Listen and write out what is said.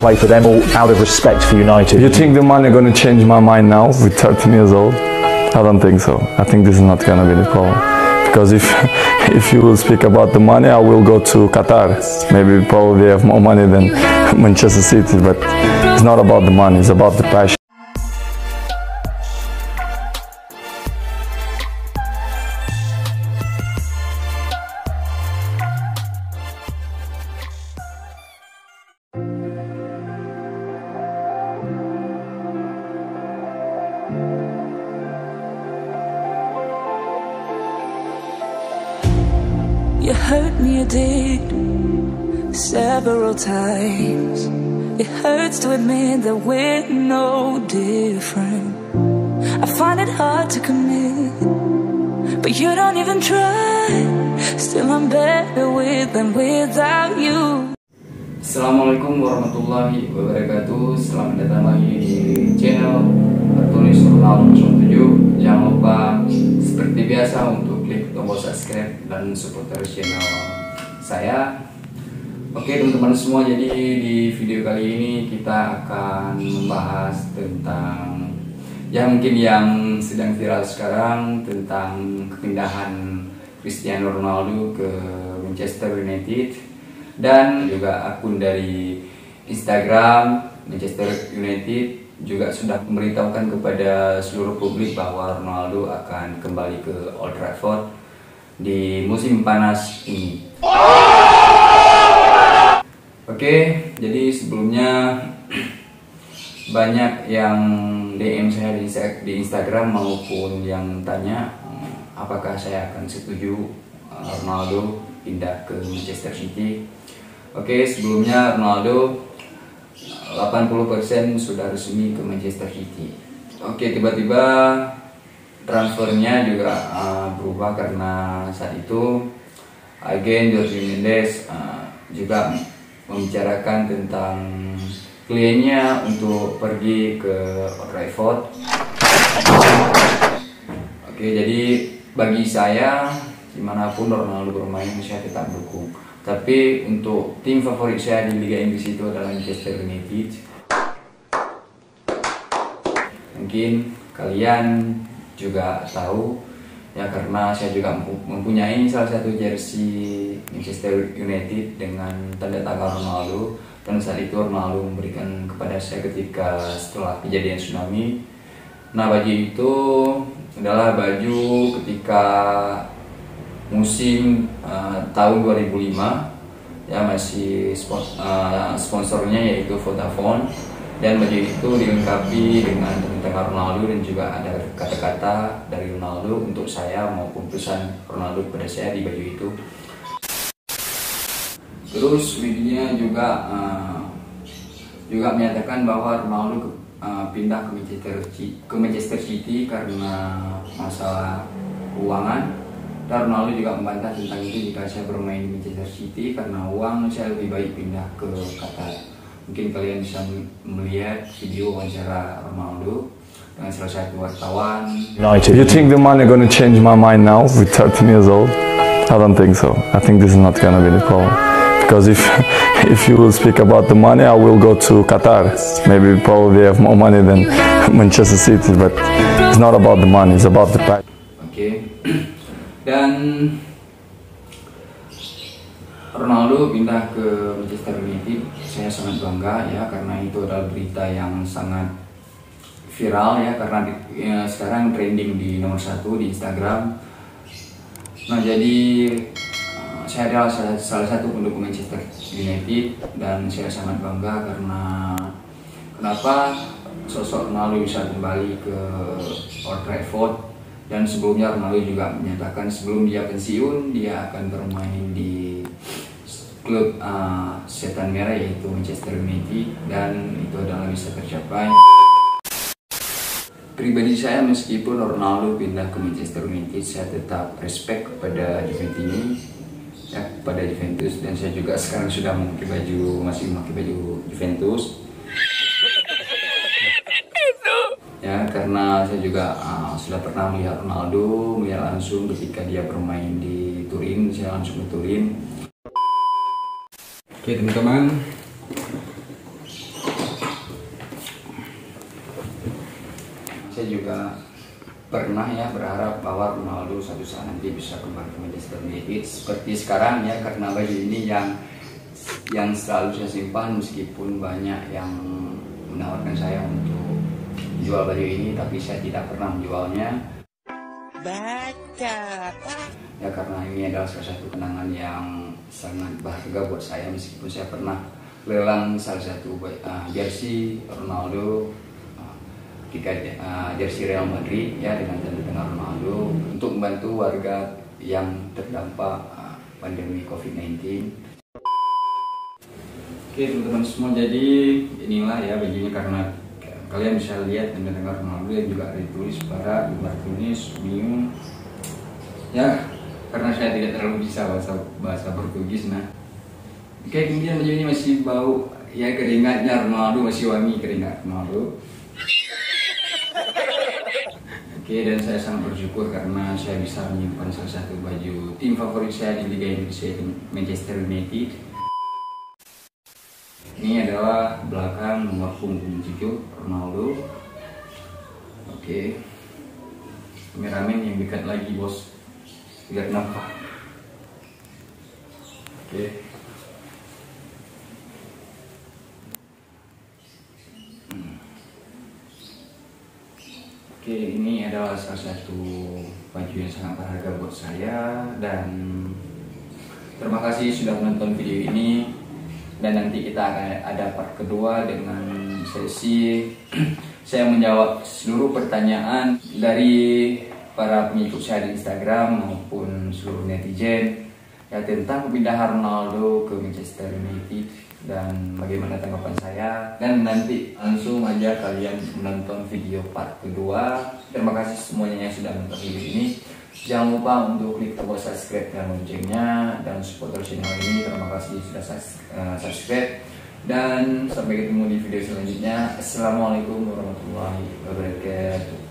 play for them all out of respect for United. You think the money gonna change my mind now with 13 years old? I don't think so. I think this is not gonna be the problem. Because if you will speak about the money, I will go to Qatar. Maybe probably have more money than Manchester City, but it's not about the money, it's about the passion. You hurt me, you did, several times. It hurts to admit that we're no different. I find it hard to commit, but you don't even try. Still I'm better with than without you. Assalamualaikum warahmatullahi wabarakatuh. Selamat datang lagi di channel Tertulis Ronaldo 07. Jangan lupa seperti biasa untuk klik tombol subscribe dan support terus channel saya. Oke teman-teman semua, jadi di video kali ini kita akan membahas tentang mungkin yang sedang viral sekarang, tentang kepindahan Cristiano Ronaldo ke Manchester United. Dan juga akun dari Instagram Manchester United juga sudah memberitahukan kepada seluruh publik bahwa Ronaldo akan kembali ke Old Trafford di musim panas ini. Oke, jadi sebelumnya banyak yang DM saya di Instagram maupun yang tanya apakah saya akan setuju Ronaldo pindah ke Manchester City. Oke, sebelumnya Ronaldo 80% sudah resmi ke Manchester City. Oke, tiba-tiba transfernya juga berubah karena saat itu agen Jorge Mendes juga membicarakan tentang kliennya untuk pergi ke Old Trafford. Oke, jadi bagi saya dimanapun Ronaldo bermain saya tetap dukung. Tapi untuk tim favorit saya di Liga Inggris itu adalah Manchester United. Mungkin kalian juga tahu ya, karena saya juga mempunyai salah satu jersey Manchester United dengan tanda tangan Ronaldo. Dan saat itu Ronaldo memberikan kepada saya ketika setelah kejadian tsunami. Nah, baju itu adalah baju ketika musim tahun 2005 ya, masih sponsornya yaitu Vodafone, dan baju itu dilengkapi dengan tanda Ronaldo dan juga ada kata-kata dari Ronaldo untuk saya maupun pesan Ronaldo kepada saya di baju itu. Terus media juga menyatakan bahwa Ronaldo pindah ke Manchester City karena masalah keuangan. Dan Ronaldo juga membantah tentang itu, jika saya bermain di Manchester City karena uang, saya lebih baik pindah ke Qatar. Mungkin kalian bisa melihat video wawancara Ronaldo dengan salah satu wartawan. United. You think the money gonna change my mind now with 13 years old? I don't think so. I think this is not gonna be the problem. Because if you will speak about the money, I will go to Qatar. Maybe probably have more money than Manchester City, but it's not about the money, it's about the passion. Oke. Dan Ronaldo pindah ke Manchester United, saya sangat bangga ya, karena itu adalah berita yang sangat viral ya, karena sekarang trending di nomor 1 di Instagram. Nah, jadi saya adalah salah satu pendukung Manchester United dan saya sangat bangga karena kenapa sosok Ronaldo bisa kembali ke Old Trafford. Dan sebelumnya Ronaldo juga menyatakan sebelum dia pensiun dia akan bermain di klub setan merah yaitu Manchester United, dan itu adalah bisa tercapai. Pribadi saya, meskipun Ronaldo pindah ke Manchester United, saya tetap respect kepada Juventus ya, kepada Juventus, dan saya juga sekarang sudah masih memakai baju Juventus. Ya, karena saya juga sudah pernah melihat Ronaldo langsung ketika dia bermain di Turin, saya langsung ke Turin. Oke teman-teman, saya juga pernah ya berharap bahwa Ronaldo suatu saat nanti bisa kembali ke Manchester United seperti sekarang ya, karena baju ini yang selalu saya simpan meskipun banyak yang menawarkan saya untuk jual baju ini, tapi saya tidak pernah menjualnya. Ya karena ini adalah salah satu kenangan yang sangat berharga buat saya, meskipun saya pernah lelang salah satu jersey Ronaldo jersey Real Madrid ya dengan tanda Ronaldo untuk membantu warga yang terdampak pandemi COVID-19. Oke teman-teman semua, jadi inilah ya bajunya, karena kalian bisa lihat dan mendengar Ronaldo yang juga ada ditulis para Martinez Miu ya, karena saya tidak terlalu bisa bahasa Portugis. Nah oke, kemudian baju ini masih bau ya, keringatnya Ronaldo, masih wangi keringat Ronaldo. Oke, dan saya sangat bersyukur karena saya bisa menyimpan salah satu baju tim favorit saya di Liga Indonesia, yaitu Manchester United. Ini adalah belakang nomor punggung 7 Ronaldo. Oke, kameramen yang dekat lagi bos, biar nampak. Oke. Oke, ini adalah salah satu baju yang sangat berharga buat saya, dan terima kasih sudah menonton video ini. Dan nanti kita akan ada part kedua dengan sesi saya menjawab seluruh pertanyaan dari para pengikut saya di Instagram maupun seluruh netizen ya tentang pemindahan Ronaldo ke Manchester United dan bagaimana tanggapan saya. Dan nanti langsung aja kalian menonton video part kedua. Terima kasih semuanya yang sudah menonton video ini. Jangan lupa untuk klik tombol subscribe dan loncengnya dan support terus channel ini. Terima kasih sudah subscribe, dan sampai ketemu di video selanjutnya. Assalamualaikum warahmatullahi wabarakatuh.